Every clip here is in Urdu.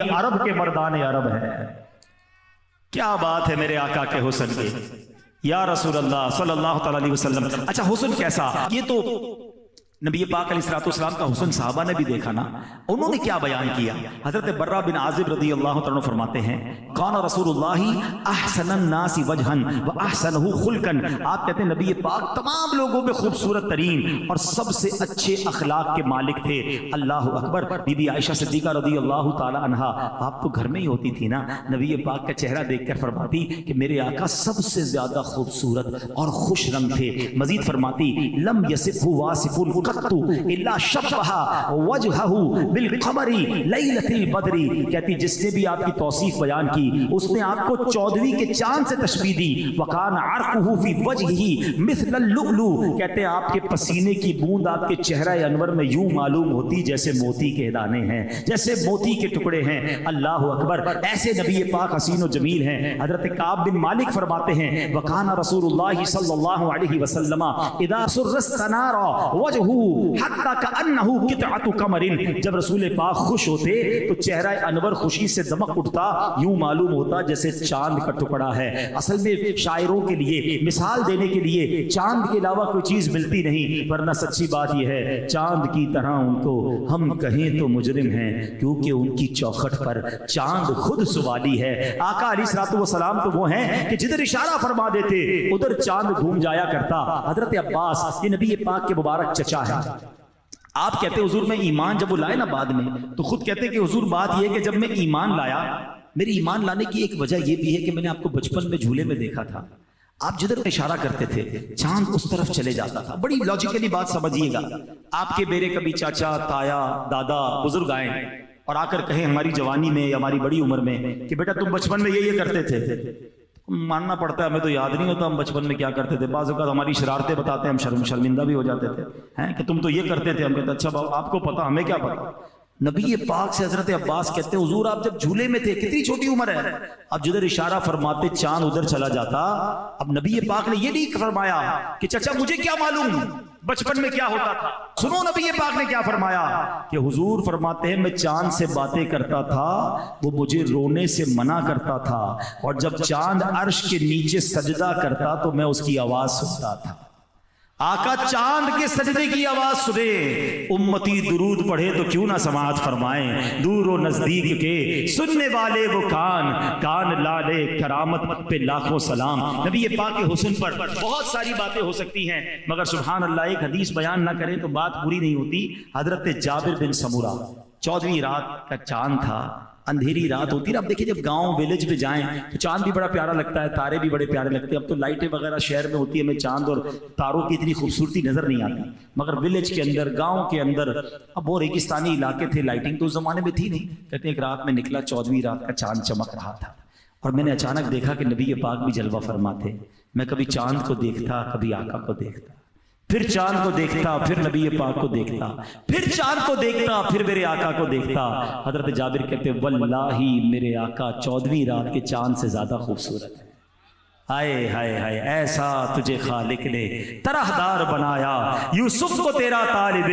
عرب کے مردان عرب ہے۔ کیا بات ہے میرے آقا کے حسن کی یا رسول اللہ صلی اللہ تعالی علیہ وسلم۔ اچھا حسن کیسا؟ یہ تو نبی پاک علیہ الصلوۃ کا حسن صحابہ نے بھی دیکھا نا، انہوں نے کیا بیان کیا؟ حضرت برہ بن عازب رضی اللہ تعالیٰ فرماتے ہیں کان رسول اللہ احسن الناس وجہا واحسنہ خلقا، آپ کہتے ہیں نبی پاک تمام لوگوں میں خوبصورت ترین اور سب سے اچھے اخلاق کے مالک تھے۔ اللہ اکبر۔ بی بی عائشہ صدیقہ رضی اللہ تعالی عنہا آپ تو گھر میں ہی ہوتی تھی نا، نبی پاک کا چہرہ دیکھ کر فرماتی کہ میرے آقا سب سے زیادہ خوبصورت اور خوش رنگ تھے۔ مزید فرماتی لم یصفہ واصف الا شبہ وجہہ بالقمر لیلۃ البدر، کہتی جس نے بھی آپ کی توصیف بیان کی اس نے آپ کو 14ویں کے چاند سے تشبیہ دی۔ وکان عرقہ فی وجہہ مثل اللؤلؤ، کہتے آپ کے پسینے کی بوند آپ کے چہرہ انور میں یوں معلوم ہوتی جیسے موتی کے دانے ہیں، جیسے موتی کے ٹکڑے ہیں۔ اللہ اکبر۔ ایسے نبی پاک حسین و جمیل ہیں۔ حضرت کعب بن مالک فرماتے ہیں وکان رسول اللہ صلی اللہ علیہ وسلم اذا سر استنار وجہہ حتی کأنہ قطعۃ قمر، جب رسول پاک خوش ہوتے تو چہرہ انور خوشی سے دمک اٹھتا، یوں معلوم ہوتا جیسے چاند کا ٹکڑا ہے۔ اصل میں شاعروں کے لیے مثال دینے کے لیے چاند کے علاوہ کوئی چیز ملتی نہیں، ورنہ سچی بات یہ ہے چاند کی طرح ان کو ہم کہیں تو مجرم ہیں، کیونکہ ان کی چوکھٹ پر چاند خود سوالی ہے۔ آقا علیہ الصلوۃ والسلام تو وہ ہیں کہ جدھر اشارہ فرما دیتے ادھر چاند گھوم جایا کرتا۔ حضرت عباس یہ نبی پاک کے مبارک چچا ہے، آپ کہتے حضور میں ایمان جب وہ لائے نا بعد میں تو خود کہتے کہ حضور بات یہ ہے کہ جب میں ایمان لایا، میری ایمان لانے کی ایک وجہ یہ بھی ہے کہ میں نے آپ کو بچپن میں جھولے میں دیکھا تھا، آپ جدھر اشارہ کرتے تھے چاند اس طرف چلے جاتا تھا۔ بڑی لاجیکلی بات سمجھیے گا، آپ کے میرے کبھی چاچا تایا دادا بزرگ آئیں اور آ کر کہیں ہماری جوانی میں یا ہماری بڑی عمر میں کہ بیٹا تم بچپن میں یہ کرتے تھے، ماننا پڑتا ہے ہمیں تو یاد نہیں ہوتا ہم بچپن میں کیا کرتے تھے، بعض اوقات ہماری شرارتیں بتاتے ہیں ہم شرمندہ بھی ہو جاتے تھے ہیں کہ تم تو یہ کرتے تھے، ہم کہتے اچھا بابا آپ کو پتا ہمیں کیا پتا۔ نبی پاک سے حضرت عباس کہتے ہیں حضور آپ جب جھولے میں تھے کتنی چھوٹی عمر ہے، اب جدھر اشارہ فرماتے چاند ادھر چلا جاتا۔ اب نبی پاک نے یہ نہیں فرمایا کہ چچا مجھے کیا معلوم بچپن میں کیا ہوتا تھا، سنو نبی پاک نے کیا فرمایا کہ حضور فرماتے ہیں میں چاند سے باتیں کرتا تھا وہ مجھے رونے سے منع کرتا تھا، اور جب چاند عرش کے نیچے سجدہ کرتا تو میں اس کی آواز سنتا تھا۔ آقا چاند کے سجدے کی آواز سنے، امتی درود پڑھے تو کیوں نہ سماعت فرمائیں، دور و نزدیک کے سننے والے وہ کان لالے کرامت پہ لاکھوں سلام۔ نبی پاک کے حسن پر بہت ساری باتیں ہو سکتی ہیں مگر سبحان اللہ ایک حدیث بیان نہ کریں تو بات پوری نہیں ہوتی۔ حضرت جابر بن سمورہ 14ویں رات کا چاند تھا، اندھیری رات ہوتی ہے، اب دیکھیں جب گاؤں ویلیج میں جائیں تو چاند بھی بڑا پیارا لگتا ہے، تارے بھی بڑے پیارے لگتے ہیں۔ اب تو لائٹیں وغیرہ شہر میں ہوتی ہے، ہمیں چاند اور تاروں کی اتنی خوبصورتی نظر نہیں آتی، مگر ویلیج کے اندر گاؤں کے اندر اب وہ ریگستانی علاقے تھے، لائٹنگ تو اس زمانے میں تھی نہیں۔ کہتے ہیں ایک رات میں نکلا 14ویں رات کا چاند چمک رہا تھا اور میں نے اچانک دیکھا کہ نبی پاک بھی جلوہ فرما تھے۔ میں کبھی چاند کو دیکھتا کبھی آقا کو دیکھتا، پھر چاند کو دیکھتا پھر نبی پاک کو دیکھتا، پھر چاند کو دیکھتا پھر میرے آقا کو دیکھتا۔ حضرت جابر کہتے واللہ میرے آقا 14ویں رات کے چاند سے زیادہ خوبصورت ہے۔ ہائے ہائے ہائے ایسا تجھے خالق نے طرحدار بنایا، یوسف کو تیرا طالب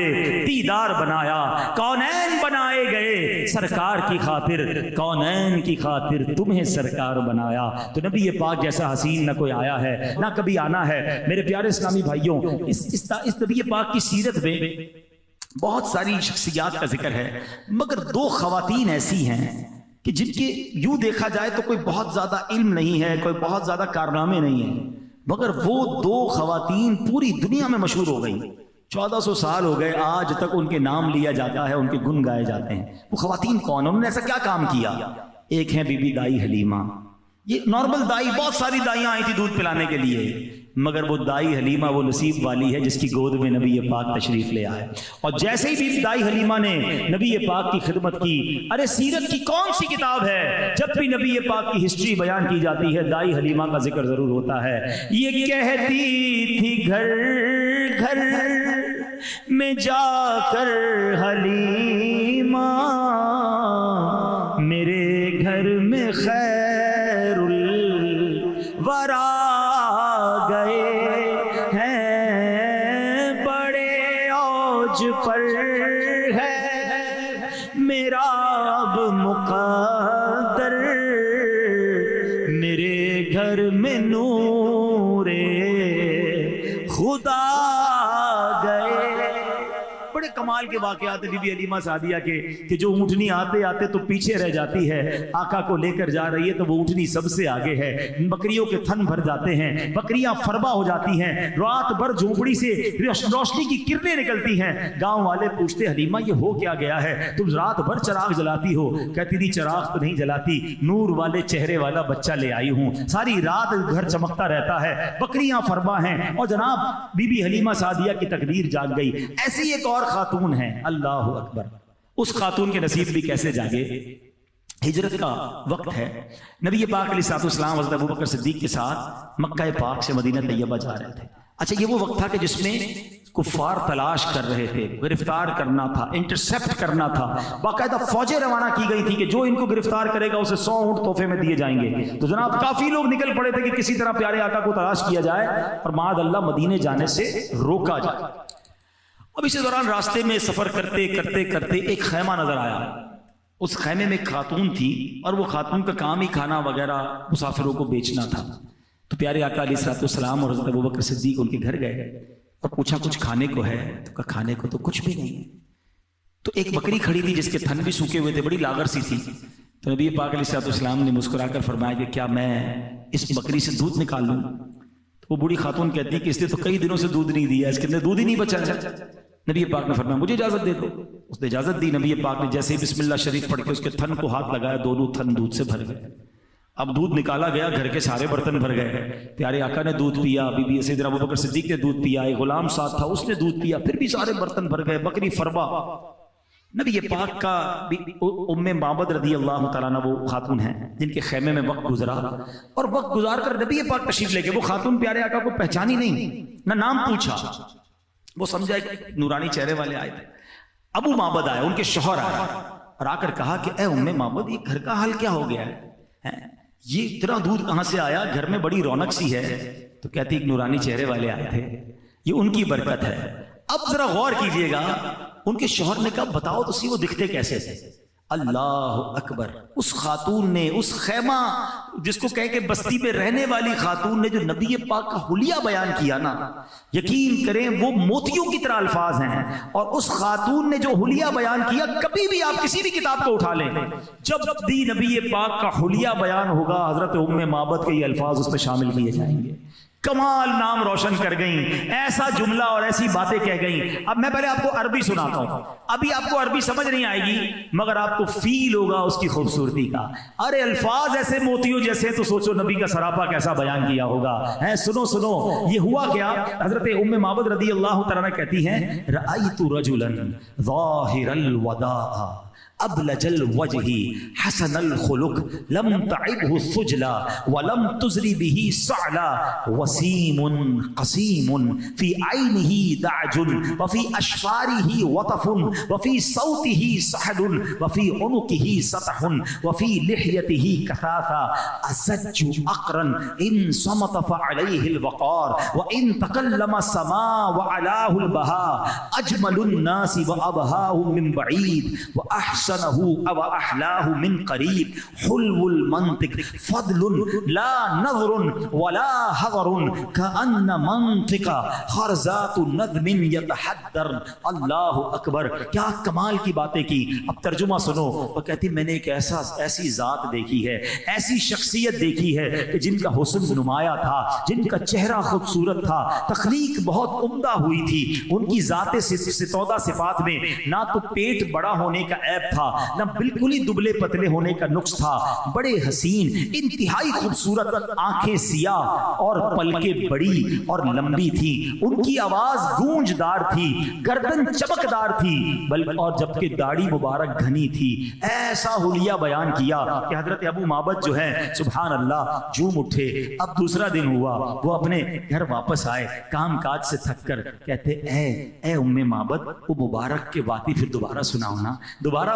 دیدار بنایا، کونین بنائے گئے سرکار کی خاطر، کونین کی خاطر تمہیں سرکار بنایا۔ تو نبی پاک جیسا حسین نہ کوئی آیا ہے نہ کبھی آنا ہے۔ میرے پیارے اسلامی بھائیوں، اس نبی پاک کی سیرت میں بہت ساری شخصیات کا ذکر ہے مگر 2 خواتین ایسی ہیں کہ جن کے یوں دیکھا جائے تو کوئی بہت زیادہ علم نہیں ہے، کوئی بہت زیادہ کارنامے نہیں ہیں، مگر وہ 2 خواتین پوری دنیا میں مشہور ہو گئی۔ 1400 سال ہو گئے آج تک ان کے نام لیا جاتا ہے، ان کے گن گائے جاتے ہیں۔ وہ خواتین کون؟ انہوں نے ایسا کیا کام کیا؟ ایک ہیں بی بی دائی حلیمہ، یہ نارمل دائی، بہت ساری دائیاں آئی تھی دودھ پلانے کے لیے مگر وہ دائی حلیمہ وہ نصیب والی ہے جس کی گود میں نبی پاک تشریف لے آئے، اور جیسے ہی دائی حلیمہ نے نبی پاک کی خدمت کی، ارے سیرت کی کون سی کتاب ہے جب بھی نبی پاک کی ہسٹری بیان کی جاتی ہے دائی حلیمہ کا ذکر ضرور ہوتا ہے۔ یہ کہتی تھی گھر گھر میں جا کر حلیمہ میرے گھر میں خیر الورا پر ہے میرا اب مقام در میرے گھر میں نور خدا گئے. بڑے کمال کے واقعات بی بی حلیمہ سعدیہ کے کہ جو اونٹنی آتے آتے تو پیچھے رہ جاتی ہے, آقا کو لے کر جا رہی ہے تو وہ اونٹنی سب سے آگے ہے, بکریوں کے تھن بھر جاتے ہیں, بکریاں فربا ہو جاتی ہیں, رات بھر جھونپڑی سے روشنی کی کرنیں نکلتی ہیں. گاؤں والے پوچھتے حلیمہ یہ ہو کیا گیا ہے, تم رات بھر چراغ جلاتی ہو؟ کہتی نہیں چراغ تو نہیں جلاتی, نور والے چہرے والا بچہ لے آئی ہوں, ساری رات گھر چمکتا رہتا ہے, بکریاں فربا ہیں. اور جناب بی بی حلیمہ سعدیہ کی تقدیر جاگ گئی. ایسی ایک اور خاتون ہے, اللہ اکبر, اس خاتون کے نصیب بھی کیسے جاگے. ہجرت کا وقت ہے, نبی پاک علیہ الصلوۃ والسلام حضرت ابوبکر صدیق کے ساتھ مکہ پاک سے مدینہ طیبہ جا رہے تھے. اچھا یہ وہ وقت تھا کہ جس میں کفار تلاش کر رہے تھے, گرفتار کرنا تھا, انٹرسپٹ کرنا تھا, باقاعدہ فوجیں روانہ کی گئی تھی کہ جو ان کو گرفتار کرے گا اسے 100 اونٹ تحفے میں دیے جائیں گے. تو جناب کافی لوگ نکل پڑے تھے کہ کسی طرح پیارے آقا کو تلاش کیا جائے اور معاذ اللہ مدینے جانے سے روکا جائے. اب اسی دوران راستے میں سفر کرتے کرتے کرتے ایک خیمہ نظر آیا. اس خیمے میں ایک خاتون تھی اور وہ خاتون کا کام ہی کھانا وغیرہ مسافروں کو بیچنا تھا. تو پیارے آقا علیہ الصلوۃ والسلام اور حضرت ابوبکر صدیق ان کے گھر گئے اور پوچھا کچھ کھانے کو ہے؟ تو کہا کھانے کو تو کچھ بھی نہیں. تو ایک بکری کھڑی تھی جس کے تھن بھی سوکھے ہوئے تھے, بڑی لاغر سی تھی. تو نبی پاک علیہ الصلوۃ والسلام نے مسکرا کر فرمایا کہ کیا میں اس بکری سے دودھ نکال لوں؟ تو وہ بوڑھی خاتون کہتی ہے کہ اس نے تو کئی دنوں سے دودھ نہیں دیا, اس کے اندر دودھ ہی نہیں بچا ہے. نبی پاک نے فرمایا مجھے اجازت دے دو. اس نے اجازت دی. نبی پاک نے جیسے ہی بسم اللہ شریف پڑھ کے اس کے تھن کو ہاتھ لگایا, دونوں تھن دودھ سے بھر گئے. اب دودھ نکالا گیا, گھر کے سارے برتن بھر گئے. پیارے آقا نے دودھ پیا, بی بی سیدنا ابوبکر صدیق نے دودھ پیا, ایک غلام ساتھ تھا اس نے دودھ پیا, پھر بھی سارے برتن بھر گئے, بکری فربا. نبی پاک کا ام معبد رضی اللہ تعالیٰ عنہ وہ خاتون ہیں جن کے خیمے میں وقت گزرا, اور وقت گزار کر نبی پاک تشریف لے گئے. وہ خاتون پیارے آقا کو پہچانی نہیں, نہ نام پوچھا. وہ سمجھا ایک نورانی چہرے والے آئے تھے. ابو معبد آئے, ان کے شوہر آئے اور آ کر کہا کہ اے ام معبد یہ گھر کا حال کیا ہو گیا ہے, یہ اتنا دودھ کہاں سے آیا, گھر میں بڑی رونق سی ہے. تو کہتی ایک نورانی چہرے والے آئے تھے, یہ ان کی برکت ہے. اب ذرا غور کیجئے گا, ان کے شوہر نے کہا بتاؤ تو سی وہ دکھتے کیسے تھے. اللہ اکبر, اس خاتون نے, اس خیمہ جس کو کہہ کہ بستی میں رہنے والی خاتون نے جو نبی پاک کا حلیہ بیان کیا نا, یقین کریں وہ موتیوں کی طرح الفاظ ہیں. اور اس خاتون نے جو حلیہ بیان کیا, کبھی بھی آپ کسی بھی کتاب کو اٹھا لیں, جب بھی نبی پاک کا حلیہ بیان ہوگا حضرت ام معبد کے یہ الفاظ اس میں شامل کیے جائیں گے. کمال نام روشن کر گئیں, ایسا جملہ اور ایسی باتیں کہہ گئیں. اب میں پہلے آپ کو عربی سناتا ہوں, ابھی آپ کو عربی سمجھ نہیں آئے گی مگر آپ کو فیل ہوگا اس کی خوبصورتی کا. ارے الفاظ ایسے موتیوں جیسے, تو سوچو نبی کا سراپا کیسا بیان کیا ہوگا. سنو سنو یہ ہوا کیا. حضرت ام معبد رضی اللہ تعالیٰ کہتی ہیں رأیت رجلا ظاہر الوداع ابلج الوجہ حسن الخلق لم تعبه الثجلا ولم تزری به صعلا وسیم قسیم فی عینه دعج وفی اشفاره وطف وفی صوته سحد وفی عنقه سطح وفی لحیته کثافا ازج اقرن ان صمت فعلیه الوقار وان تکلم سما وعلاه البهاء اجمل الناس وابهاه من بعید واحسن او احلاه من قریب حلو المنطق فضل لا نظر ولا حضر كأن منطق خرزات نظم يتحدر. اللہ اکبر, کیا کمال کی باتیں کی. اب ترجمہ سنو. وہ کہتی میں نے ایک ایسی ذات دیکھی ہے, ایسی شخصیت دیکھی ہے کہ جن کا حسن نمایاں تھا, جن کا چہرہ خوبصورت تھا, تخلیق بہت عمدہ ہوئی تھی. ان کی ذات ستودہ صفات میں نہ تو پیٹ بڑا ہونے کا عیب تھا, نہ بالکل ہی دبلے پتلے ہونے کا نقص تھا. بڑے حسین, انتہائی خوبصورت, آنکھیں سیاہ اور پلکیں بڑی اور لمبی تھی. ان کی آواز گونجدار تھی, گردن چمکدار تھی, بلکہ اور جبکہ داڑھی مبارک گھنی تھی. ایسا حلیہ بیان کیا کہ حضرت ابو معبد جو ہے سبحان اللہ جھوم اٹھے. اب دوسرا دن ہوا, وہ اپنے گھر واپس آئے کام کاج سے تھک کر. کہتے اے ام معبد وہ مبارک کے واقعے پھر دوبارہ سناؤ نا. دوبارہ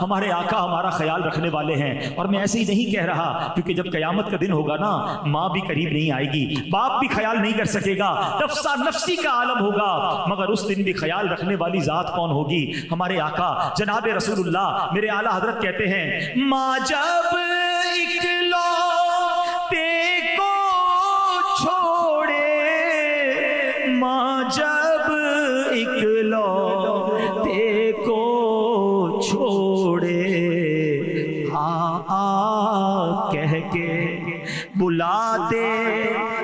ہمارے آقا ہمارا خیال رکھنے والے ہیں. اور میں ایسے ہی نہیں کہہ رہا, کیونکہ جب قیامت کا دن ہوگا نا, ماں بھی قریب نہیں آئے گی, باپ بھی خیال نہیں کر سکے گا, نفسا نفسی کا عالم ہوگا. مگر اس دن بھی خیال رکھنے والی ذات کون ہوگی؟ ہمارے آقا جناب رسول اللہ میرے اعلیٰ حضرت کہتے ہیں, ماں جب اکلوتے کو چھوڑے, ماں جب اکلوتے کو چھوڑے, کہہ کے بلاتے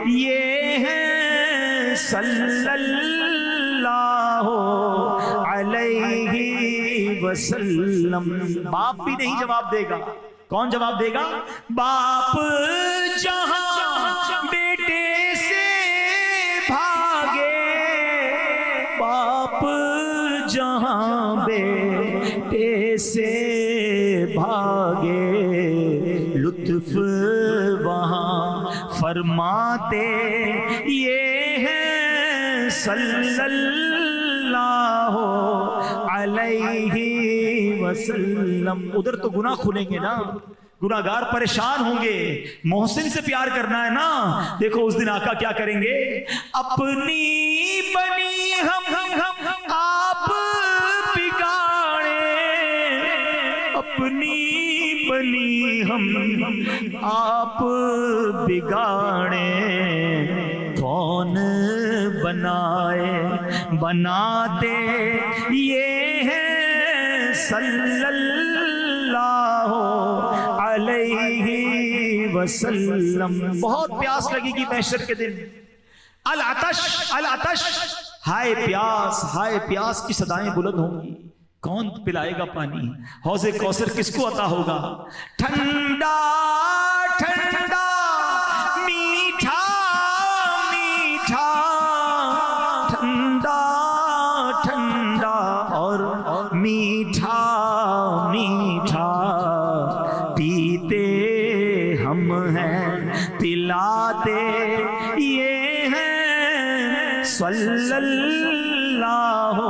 یہ ہیں صلی اللہ علیہ وسلم. باپ بھی نہیں جواب دے گا. کون جواب دے گا؟ باپ جہاں بیٹے سے بھاگے, باپ جہاں بیٹے سے بھاگے, لطف وہاں فرماتے یہ ہیں صلی اللہ علیہ وسلم. ادھر تو گناہ کھلیں گے نا, گناہگار پریشان ہوں گے. محسن سے پیار کرنا ہے نا. دیکھو اس دن آقا کیا کریں گے, اپنی بنی ہم آپ بگاڑے, اپنی بنی ہم آپ بگاڑے, کون بنائے بناتے یہ ہیں صلی اللہ علیہ وسلم. بہت پیاس لگے گی محشر کے دن. العطش العطش, ہائے پیاس ہائے پیاس کی صدائیں بلند ہوں گی. کون پلائے گا پانی؟ حوض کوثر کس کو عطا ہوگا؟ ٹھنڈا ٹھنڈا میٹھا میٹھا, ٹھنڈا ٹھنڈا اور میٹھا میٹھا, پیتے ہم ہیں پلاتے یہ ہیں صلی اللہ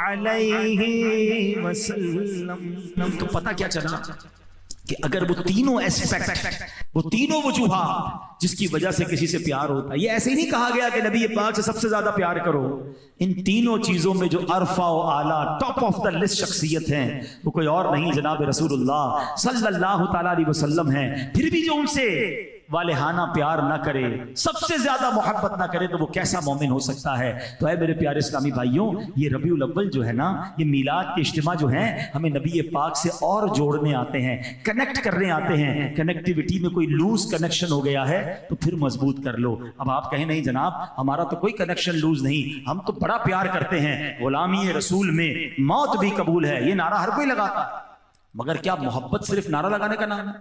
علیہ وسلم. تو پتہ کیا چلا کہ اگر وہ تینوں ایسپیکٹ, وہ تینوں وجوہات جس کی وجہ سے کسی سے پیار ہوتا ہے, یہ ایسے ہی نہیں کہا گیا کہ نبی پاک سے سب سے زیادہ پیار کرو. ان تینوں چیزوں میں جو عرفہ و اعلیٰ ٹاپ آف دا لسٹ شخصیت ہیں وہ کوئی اور نہیں جناب رسول اللہ صلی اللہ تعالیٰ علیہ وسلم ہیں. پھر بھی جو ان سے والہانہ پیار نہ کرے, سب سے زیادہ محبت نہ کرے, تو وہ کیسا مومن ہو سکتا ہے؟ تو اے میرے پیارے اسلامی بھائیوں, یہ ربیع الاول جو ہے نا, یہ میلاد کے اجتماع جو ہیں, ہمیں نبی پاک سے اور جوڑنے آتے ہیں, کنیکٹ کرنے آتے ہیں. کنیکٹیوٹی میں کوئی لوز کنیکشن ہو گیا ہے تو پھر مضبوط کر لو. اب آپ کہیں نہیں جناب ہمارا تو کوئی کنیکشن لوز نہیں, ہم تو بڑا پیار کرتے ہیں, غلامی رسول میں موت بھی قبول ہے, یہ نعرہ ہر کوئی لگاتا. مگر کیا محبت صرف نعرہ لگانے کا نام ہے؟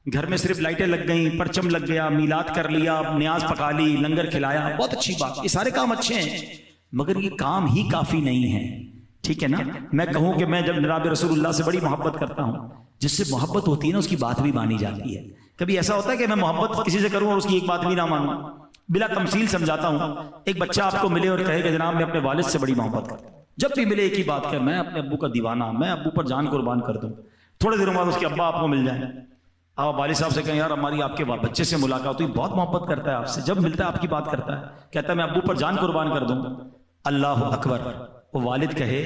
گھر میں صرف لائٹیں لگ گئیں, پرچم لگ گیا, میلاد کر لیا, نیاز پکا لی, لنگر کھلایا, بہت اچھی بات, یہ سارے کام اچھے ہیں, مگر یہ کام ہی کافی نہیں ہے. ٹھیک ہے نا. میں کہوں کہ میں جب جناب رسول اللہ سے بڑی محبت کرتا ہوں, جس سے محبت ہوتی ہے نا اس کی بات بھی مانی جاتی ہے. کبھی ایسا ہوتا ہے کہ میں محبت کسی سے کروں اور اس کی ایک بات بھی نہ مانوں؟ بلا تمثیل سمجھاتا ہوں. ایک بچہ آپ کو ملے اور کہے کہ جناب میں اپنے والد سے بڑی محبت کرتا ہوں, جب بھی ملے ایک ہی بات کہ میں اپنے ابو کا دیوانہ, میں ابو پر جان قربان کر دوں. تھوڑے دنوں بعد اس کے ابا آپ کو مل جائیں, آپ والد صاحب سے کہیں یار ہماری آپ کے بچے سے ملاقات ہوئی, بہت محبت کرتا ہے آپ سے, جب ملتا ہے آپ کی بات کرتا ہے, کہتا ہے میں ابو پر جان قربان کر دوں. اللہ اکبر. وہ والد کہے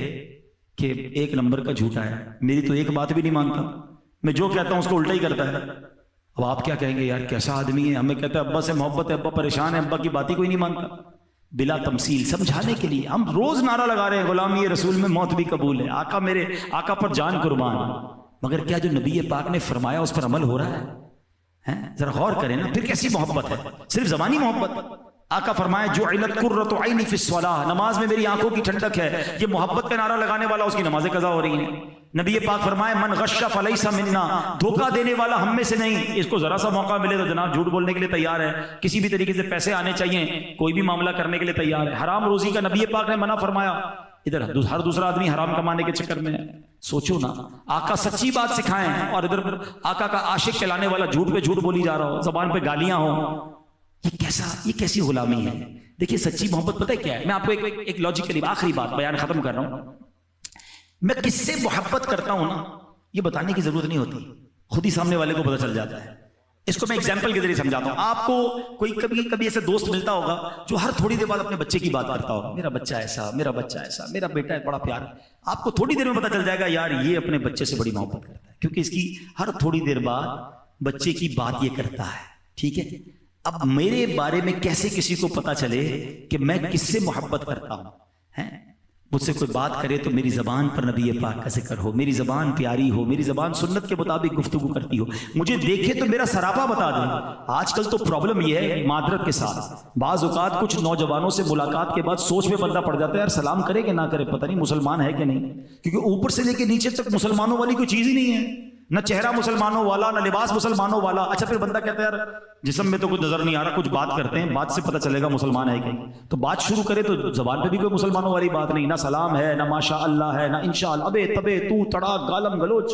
کہ ایک نمبر کا جھوٹا ہے, میری تو ایک بات بھی نہیں مانتا, میں جو کہتا ہوں اس کو الٹا ہی کرتا ہے. اب آپ کیا کہیں گے یار کیسا آدمی ہے؟ ہمیں کہتا ہے ابا سے محبت ہے, ابا پریشان ہے, ابا کی بات ہی کوئی نہیں مانتا. بلا تمثیل سمجھانے کے لیے ہم روز نعرہ لگا رہے ہیں غلامی رسول میں موت بھی قبول ہے, آقا میرے آقا پر جان قربان. مگر کیا جو نبی پاک نے فرمایا اس پر عمل ہو رہا ہے؟ ذرا غور کریں نا, پھر کیسی محبت ہے؟ صرف زبانی محبت. آقا فرمائے جعلت قرۃ عینی فی الصلاۃ, نماز میں میری آنکھوں کی ٹھنڈک ہے. یہ محبت کا نعرہ لگانے والا اس کی نمازیں قضا ہو رہی ہیں. نبی پاک فرمائے من غش فلیس منا, دھوکہ دینے والا ہم میں سے نہیں. اس کو ذرا سا موقع ملے تو جناب جھوٹ بولنے کے لیے تیار ہے, کسی بھی طریقے سے پیسے آنے چاہیے, کوئی بھی معاملہ کرنے کے لیے تیار ہے. حرام روزی کا نبی پاک نے منع فرمایا, ادھر ہر دوسرا آدمی حرام کمانے کے چکر میں ہے. سوچو نا, آقا سچی بات سکھائیں اور ادھر آقا کا عاشق کہلانے والا جھوٹ پہ جھوٹ بولی جا رہا ہو, زبان پہ گالیاں ہوں. یہ کیسی غلامی ہے؟ دیکھیے سچی محبت پتہ ہے کیا ہے؟ میں آپ کو ایک لاجیکلی آخری بات بیان ختم کر رہا ہوں. میں کس سے محبت کرتا ہوں نا یہ بتانے کی ضرورت نہیں ہوتی، خود ہی سامنے والے کو پتہ چل جاتا ہے. اس کو میں ایگزامپل کے ذریعے سمجھاتا ہوں. آپ کو کوئی کبھی ایسے دوست ملتا ہوگا جو ہر تھوڑی دیر بعد اپنے بچے کی بات کرتا ہوگا، میرا بچہ ایسا، میرا بچہ ایسا، میرا بیٹا ہے بڑا پیارا. آپ کو تھوڑی دیر میں پتہ چل جائے گا یار یہ اپنے بچے سے بڑی محبت کرتا ہے، کیونکہ اس کی ہر تھوڑی دیر بعد بچے کی بات یہ کرتا ہے. ٹھیک ہے، اب میرے بارے میں کیسے کسی کو پتا چلے کہ میں کس سے محبت کرتا ہوں؟ مجھ سے کوئی بات کرے تو میری زبان پر نبی پاک کا ذکر ہو، میری زبان پیاری ہو، میری زبان سنت کے مطابق گفتگو کرتی ہو، مجھے دیکھے تو میرا سراپا بتا دے. آج کل تو پرابلم یہ ہے معذرت کے ساتھ، بعض اوقات کچھ نوجوانوں سے ملاقات کے بعد سوچ میں بندہ پڑ جاتا ہے یار سلام کرے کہ نہ کرے، پتہ نہیں مسلمان ہے کہ نہیں، کیونکہ اوپر سے لے کے نیچے تک مسلمانوں والی کوئی چیز ہی نہیں ہے، نہ چہرہ مسلمانوں والا، نہ لباس مسلمانوں والا. اچھا پھر بندہ کہتا ہے یار جسم میں تو کچھ نظر نہیں آ رہا، کچھ بات کرتے ہیں، بات سے پتہ چلے گا مسلمان ہے کہ نہیں. تو بات شروع کرے تو زبان پہ بھی کوئی مسلمانوں والی بات نہیں، نہ سلام ہے، نہ ماشاء اللہ ہے، نہ انشاءاللہ، ابے تبے تو تڑا گالم گلوچ.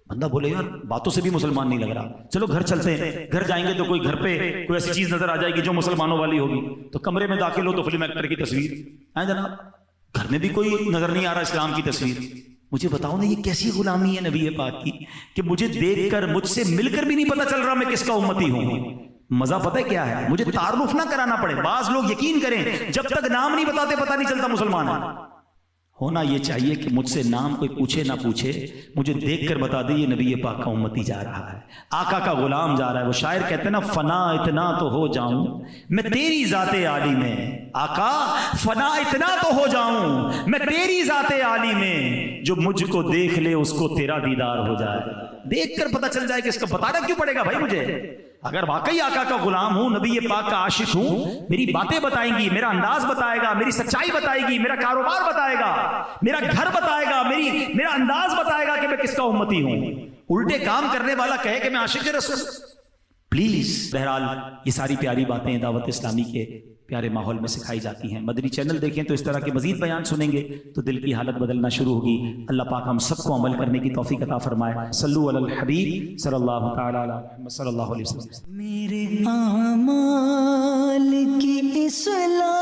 بندہ بولے یار باتوں سے بھی مسلمان نہیں لگ رہا، چلو گھر چلتے ہیں. گھر جائیں گے تو کوئی گھر پہ کوئی ایسی چیز نظر آ جائے گی جو مسلمانوں والی ہوگی، تو کمرے میں داخل ہو تو فلم ایکٹر کی تصویر ہے جناب، گھر میں بھی کوئی نظر نہیں آ رہا اسلام کی تصویر. مجھے بتاؤ نا یہ کیسی غلامی ہے نبی پاک کی کہ مجھے دیکھ کر مجھ سے مل کر بھی نہیں پتا چل رہا میں کس کا امتی ہوں. مزہ پتہ ہے کیا ہے؟ مجھے تعارف نہ کرانا پڑے. بعض لوگ یقین کریں جب تک نام نہیں بتاتے پتہ نہیں چلتا مسلمان ہے. ہونا یہ چاہیے کہ مجھ سے نام کوئی پوچھے نہ پوچھے مجھے دیکھ کر بتا دے یہ نبی پاک کا امتی جا رہا ہے، آقا کا غلام جا رہا ہے. وہ شاعر کہتے ہیں نا فنا اتنا تو ہو جاؤں میں تیری ذات عالی میں، آقا فنا اتنا تو ہو جاؤں میں تیری ذات عالی میں، جو مجھ کو دیکھ لے اس کو تیرا دیدار ہو جائے. دیکھ کر پتہ چل جائے کہ اس کا بتانا کیوں پڑے گا بھائی مجھے؟ اگر واقعی آقا کا غلام ہوں، نبی پاک کا عاشق ہوں، میری باتیں بتائیں گی، میرا انداز بتائے گا، میری سچائی بتائے گی، میرا کاروبار بتائے گا، میرا گھر بتائے گا، میرا انداز بتائے گا کہ میں کس کا امتی ہوں. الٹے کام کرنے والا کہے کہ میں عاشق رسول. پلیز بہرحال یہ ساری پیاری باتیں دعوت اسلامی کے پیارے ماحول میں سکھائی جاتی ہیں. مدنی چینل دیکھیں تو اس طرح کے مزید بیان سنیں گے تو دل کی حالت بدلنا شروع ہوگی. اللہ پاک ہم سب کو عمل کرنے کی توفیق عطا فرمائے. صلو علی الحبیب صلی اللہ تعالی علی محمد صلی اللہ علیہ وسلم. میرے اعمال کی اصلاح